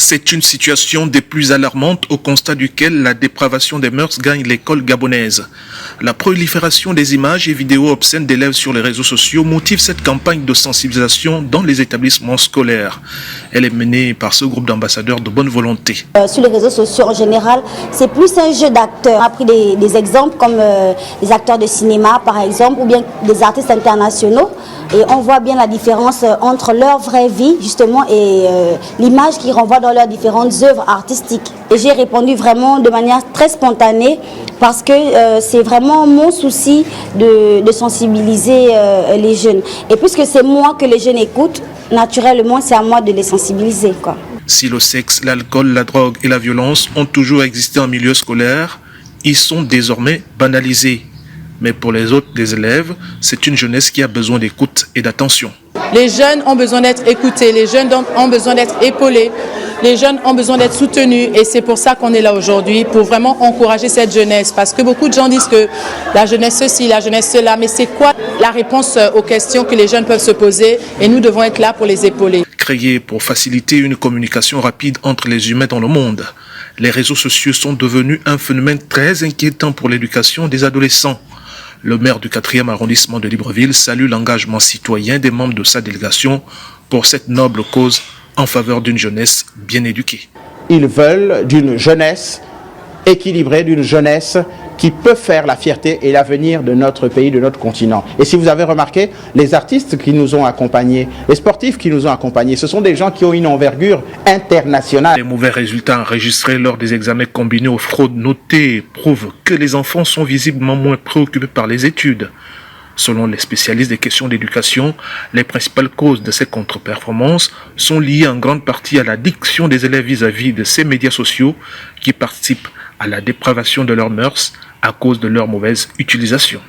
C'est une situation des plus alarmantes au constat duquel la dépravation des mœurs gagne l'école gabonaise. La prolifération des images et vidéos obscènes d'élèves sur les réseaux sociaux motive cette campagne de sensibilisation dans les établissements scolaires. Elle est menée par ce groupe d'ambassadeurs de bonne volonté. Sur les réseaux sociaux en général, c'est plus un jeu d'acteurs. On a pris des exemples comme les acteurs de cinéma par exemple, ou bien des artistes internationaux. Et on voit bien la différence entre leur vraie vie justement et l'image qu'ils renvoient dans leurs différentes œuvres artistiques. Et j'ai répondu vraiment de manière très spontanée parce que c'est vraiment mon souci de sensibiliser les jeunes. Et puisque c'est moi que les jeunes écoutent, naturellement c'est à moi de les sensibiliser, quoi. Si le sexe, l'alcool, la drogue et la violence ont toujours existé en milieu scolaire, ils sont désormais banalisés. Mais pour les autres des élèves, c'est une jeunesse qui a besoin d'écoute et d'attention. Les jeunes ont besoin d'être écoutés, les jeunes ont besoin d'être épaulés, les jeunes ont besoin d'être soutenus et c'est pour ça qu'on est là aujourd'hui, pour vraiment encourager cette jeunesse. Parce que beaucoup de gens disent que la jeunesse ceci, la jeunesse cela, mais c'est quoi la réponse aux questions que les jeunes peuvent se poser et nous devons être là pour les épauler. Créés pour faciliter une communication rapide entre les humains dans le monde, les réseaux sociaux sont devenus un phénomène très inquiétant pour l'éducation des adolescents. Le maire du 4e arrondissement de Libreville salue l'engagement citoyen des membres de sa délégation pour cette noble cause en faveur d'une jeunesse bien éduquée. Ils veulent d'une jeunesse équilibrée, d'une jeunesse qui peut faire la fierté et l'avenir de notre pays, de notre continent. Et si vous avez remarqué, les artistes qui nous ont accompagnés, les sportifs qui nous ont accompagnés, ce sont des gens qui ont une envergure internationale. Les mauvais résultats enregistrés lors des examens combinés aux fraudes notées prouvent que les enfants sont visiblement moins préoccupés par les études. Selon les spécialistes des questions d'éducation, les principales causes de ces contre-performances sont liées en grande partie à l'addiction des élèves vis-à-vis de ces médias sociaux qui participent à la dépravation de leurs mœurs à cause de leur mauvaise utilisation.